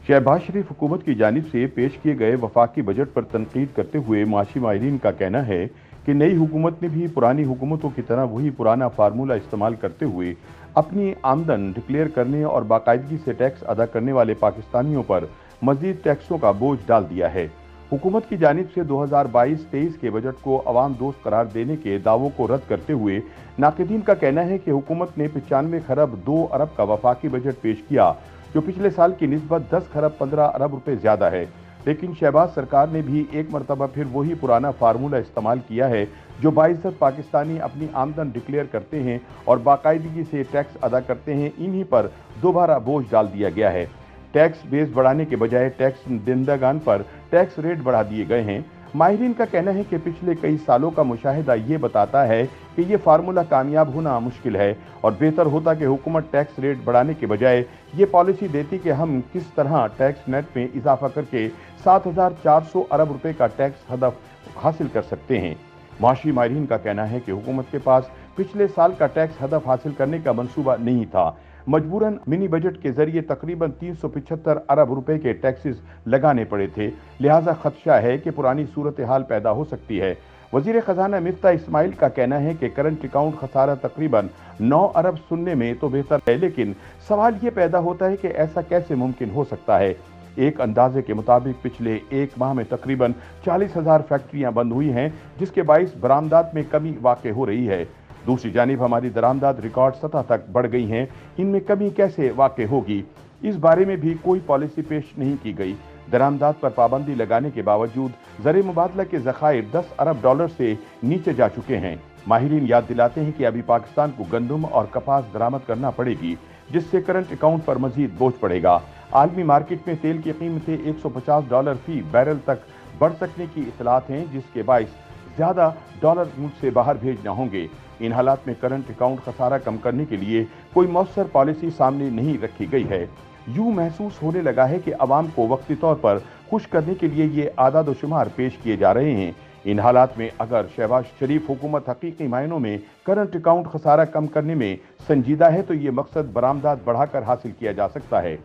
शहबाज शरीफ हुकूमत की जानिब से पेश किए गए वफाकी बजट पर तनकीद करते हुए माशी माहिरीन का कहना है कि नई हुकूमत ने भी पुरानी हुकूमतों की तरह वही पुराना फार्मूला इस्तेमाल करते हुए अपनी आमदन डिक्लेयर करने और बाकायदगी से टैक्स अदा करने वाले पाकिस्तानियों पर मजीद टैक्सों का बोझ डाल दिया है। हुकूमत की जानिब से 2022-23 के बजट को अवाम दोस्त करार देने के दावों को रद्द करते हुए नाक़दीन का कहना है कि हुकूमत ने 95 खरब 2 अरब का वफाकी बजट पेश किया, जो पिछले साल की निस्बत 10 खरब 15 अरब रुपए ज्यादा है। लेकिन शहबाज सरकार ने भी एक मरतबा फिर वही पुराना फार्मूला इस्तेमाल किया है जो बाइज्जत पाकिस्तानी अपनी आमदन डिक्लेयर करते हैं और बाकायदगी से टैक्स अदा करते हैं, इन्हीं पर दोबारा बोझ डाल दिया गया है। टैक्स बेस बढ़ाने के बजाय टैक्स देनदगान पर टैक्स रेट बढ़ा दिए गए हैं। माहिरीन का कहना है कि पिछले कई सालों का मुशाहिदा ये बताता है कि ये फार्मूला कामयाब होना मुश्किल है और बेहतर होता कि हुकूमत टैक्स रेट बढ़ाने के बजाय ये पॉलिसी देती कि हम किस तरह टैक्स नेट में इजाफा करके 7,400 अरब रुपए का टैक्स हदफ हासिल कर सकते हैं। माशी माहिरीन का कहना है कि हुकूमत के पास पिछले साल का टैक्स हदफ हासिल करने का मंसूबा नहीं था। मजबूरन मिनी बजट के जरिए तकरीबन 375 अरब रुपए के टैक्सेस लगाने पड़े थे, लिहाजा खदशा है कि पुरानी सूरत हाल पैदा हो सकती है। वजीर खजाना मिफ्ता इस्माइल का कहना है कि करंट अकाउंट खसारा तकरीबन 9 अरब सुनने में तो बेहतर है, लेकिन सवाल ये पैदा होता है कि ऐसा कैसे मुमकिन हो सकता है। एक अंदाजे के मुताबिक पिछले एक माह में तकरीबन 40,000 फैक्ट्रियां बंद हुई हैं, जिसके बाइस बरामदात में कमी वाक़ हो रही है। दूसरी जानिब हमारी दरामदाद रिकॉर्ड सतह तक बढ़ गई हैं, इनमें कमी कैसे वाक़ होगी, इस बारे में भी कोई पॉलिसी पेश नहीं की गई। दरामदाद पर पाबंदी लगाने के बावजूद ज़र मुबादला के ज़खायर 10 अरब डॉलर से नीचे जा चुके हैं। माहिरीन याद दिलाते हैं कि अभी पाकिस्तान को गंदम और कपास दरामद करना पड़ेगी, जिससे करंट अकाउंट पर मजीद बोझ पड़ेगा। आलमी मार्केट में तेल की कीमतें $150 फी बैरल तक बढ़ सकने की इतलात हैं, जिसके बाइस ज्यादा डॉलर मुल्क से बाहर भेजना होंगे। इन हालात में करंट अकाउंट खसारा कम करने के लिए कोई मौसर पॉलिसी सामने नहीं रखी गई है। यूं महसूस होने लगा है कि अवाम को वक्ती तौर पर खुश करने के लिए ये आदाद शुमार पेश किए जा रहे हैं। इन हालात में अगर शहबाज शरीफ हुकूमत हकीकी मायनों में करंट अकाउंट खसारा कम करने में संजीदा है तो ये मकसद बरामदात बढ़ाकर हासिल किया जा सकता है।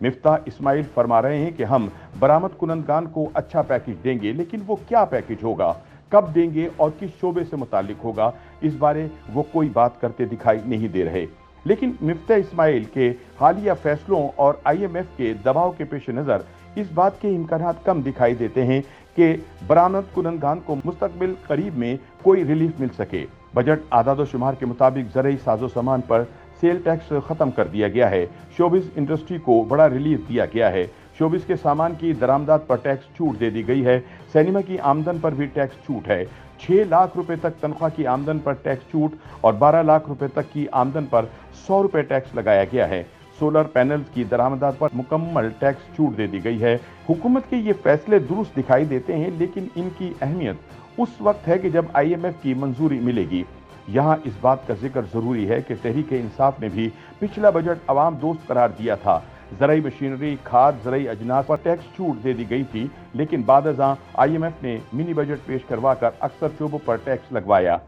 मिफ्ता इस्माइल फरमा रहे हैं कि हम बरामद कुनंदगान को अच्छा पैकेज देंगे, लेकिन वो क्या पैकेज होगा, कब देंगे और किस शोबे से मुतालिक होगा, इस बारे वो कोई बात करते दिखाई नहीं दे रहे। लेकिन मिफ्ता इस्माइल के हालिया फैसलों और IMF के दबाव के पेश नज़र इस बात के इम्कानात कम दिखाई देते हैं कि बरामद कुनंदगान को मुस्तकबिल करीब में कोई रिलीफ मिल सके। बजट आदाद शुमार के मुताबिक ज़रई साजो सामान पर सेल टैक्स खत्म कर दिया गया है। शोबिस इंडस्ट्री को बड़ा रिलीफ दिया गया है। शोबिस के सामान की दरामदात पर टैक्स छूट दे दी गई है। सिनेमा की आमदन पर भी टैक्स छूट है। 6 लाख रुपए तक तनख्वाह की आमदन पर टैक्स छूट और 12 लाख रुपए तक की आमदन पर 100 रुपए टैक्स लगाया गया है। सोलर पैनल्स की दरामदात पर मुकम्मल टैक्स छूट दे दी गई है। हुकूमत के ये फैसले दुरुस्त दिखाई देते हैं, लेकिन इनकी अहमियत उस वक्त है कि जब IMF की मंजूरी मिलेगी। यहाँ इस बात का जिक्र जरूरी है कि तहरीक इंसाफ ने भी पिछला बजट अवाम दोस्त करार दिया था। ज़राई मशीनरी, खाद, ज़राई अजनास पर टैक्स छूट दे दी गई थी, लेकिन बाद-ए-ज़ां IMF ने मिनी बजट पेश करवाकर अक्सर शोबों पर टैक्स लगवाया।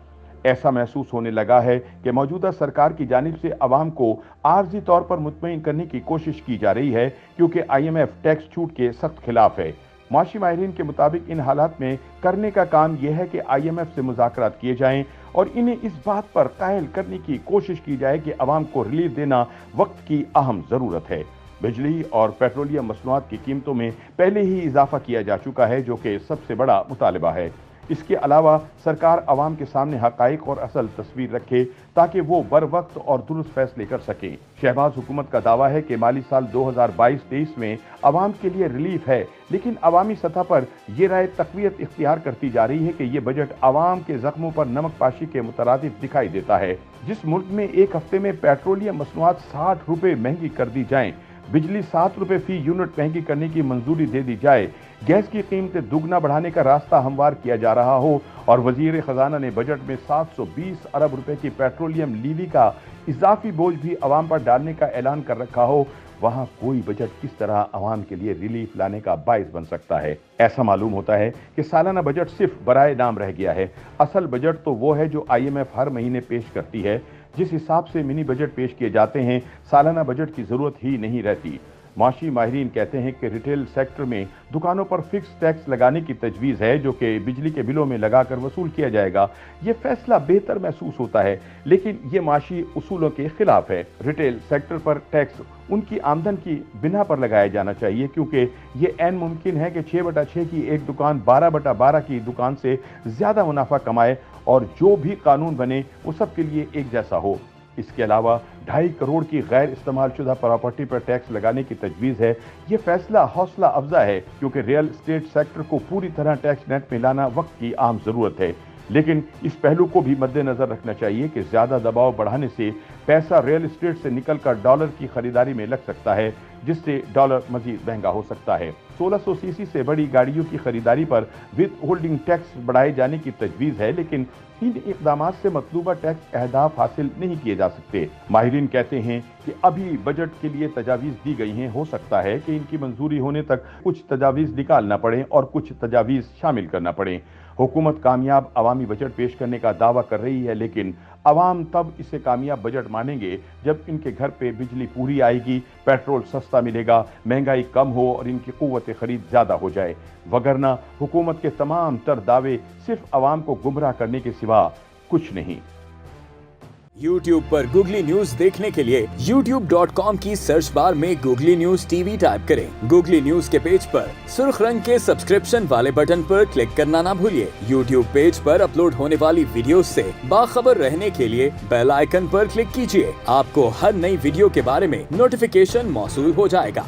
ऐसा महसूस होने लगा है कि मौजूदा सरकार की जानिब से अवाम को आर्जी तौर पर मुतमईन करने की कोशिश की जा रही है, क्योंकि IMF टैक्स छूट के सख्त खिलाफ है। माशी माहिरीन के मुताबिक इन हालात में करने का काम यह है कि IMF से मुज़ाकरात किए जाएं और इन्हें इस बात पर कायल करने की कोशिश की जाए कि अवाम को रिलीफ देना वक्त की अहम ज़रूरत है। बिजली और पेट्रोलियम मसनूआत की कीमतों में पहले ही इजाफा किया जा चुका है, जो कि सबसे बड़ा मुतालबा है। इसके अलावा सरकार अवाम के सामने हकाइक और असल तस्वीर रखे ताकि वो बर वक्त और दुरुस्त फैसले कर सके। शहबाज हुकूमत का दावा है कि माली साल 2022-23 में अवाम के लिए रिलीफ है, लेकिन अवामी सतह पर यह राय तकवीत इख्तियार करती जा रही है कि यह बजट अवाम के जख्मों पर नमक पाशी के मुतरादिफ दिखाई देता है। जिस मुल्क में एक हफ्ते में पेट्रोलियम मसनूआत 60 रुपए महंगी कर दी जाए, बिजली 7 रुपए फी यूनिट महंगी करने की मंजूरी दे दी जाए, गैस की कीमतें दुगना बढ़ाने का रास्ता हमवार किया जा रहा हो और वजीर खजाना ने बजट में 720 अरब रुपए की पेट्रोलियम लीवी का इजाफी बोझ भी अवाम पर डालने का ऐलान कर रखा हो, वहां कोई बजट किस तरह अवाम के लिए रिलीफ लाने का बाइस बन सकता है। ऐसा मालूम होता है कि सालाना बजट सिर्फ बराए नाम रह गया है। असल बजट तो वो है जो IMF हर महीने पेश करती है। जिस हिसाब से मिनी बजट पेश किए जाते हैं, सालाना बजट की जरूरत ही नहीं रहती। معاشی ماہرین کہتے ہیں کہ ریٹیل سیکٹر میں دکانوں پر فکس ٹیکس لگانے کی تجویز ہے جو کہ بجلی کے بلوں میں لگا کر وصول کیا جائے گا۔ یہ فیصلہ بہتر محسوس ہوتا ہے لیکن یہ معاشی اصولوں کے خلاف ہے۔ ریٹیل سیکٹر پر ٹیکس ان کی آمدن کی بنا پر لگایا جانا چاہیے کیونکہ یہ عین ممکن ہے کہ 6/6 کی ایک دکان 12/12 کی دکان سے زیادہ منافع کمائے اور جو بھی قانون بنے وہ سب کے لیے ایک جیسا ہو۔ اس کے علاوہ 2.5 کروڑ کی غیر استعمال شدہ پراپرٹی پر ٹیکس لگانے کی تجویز ہے۔ یہ فیصلہ حوصلہ افزا ہے کیونکہ ریئل اسٹیٹ سیکٹر کو پوری طرح ٹیکس نیٹ میں لانا وقت کی عام ضرورت ہے، لیکن اس پہلو کو بھی مد نظر رکھنا چاہیے کہ زیادہ دباؤ بڑھانے سے پیسہ ریئل اسٹیٹ سے نکل کر ڈالر کی خریداری میں لگ سکتا ہے جس سے ڈالر مزید مہنگا ہو سکتا ہے۔ 1600 سی سی سے بڑی گاڑیوں کی خریداری پر ود ہولڈنگ ٹیکس بڑھائے جانے کی تجویز ہے لیکن ان اقدامات سے مطلوبہ ٹیکس اہداف حاصل نہیں کیے جا سکتے۔ ماہرین کہتے ہیں کہ ابھی بجٹ کے لیے تجاویز دی گئی ہیں، ہو سکتا ہے کہ ان کی منظوری ہونے تک کچھ تجاویز نکالنا پڑیں اور کچھ تجاویز شامل کرنا پڑیں۔ حکومت کامیاب عوامی بجٹ پیش کرنے کا دعویٰ کر رہی ہے لیکن عوام تب اسے کامیاب بجٹ مانیں گے جب ان کے گھر پہ بجلی پوری آئے گی، پیٹرول سستا ملے گا، مہنگائی کم ہو اور ان کی قوت خرید زیادہ ہو جائے، وگرنہ حکومت کے تمام تر دعوے صرف عوام کو گمراہ کرنے کے سوا کچھ نہیں۔ YouTube پر گوگلی نیوز دیکھنے کے لیے youtube.com کی سرچ بار میں googly news T V type کریں۔ گوگلی نیوز کے پیج پر سرخ رنگ کے سبسکرپشن والے بٹن پر کلک کرنا نہ بھولیے۔ YouTube پیج پر اپلوڈ ہونے والی ویڈیوز سے باخبر رہنے کے لیے بیل آئیکن پر کلک کیجیے۔ آپ کو ہر نئی ویڈیو کے بارے میں نوٹیفیکیشن موصول ہو جائے گا۔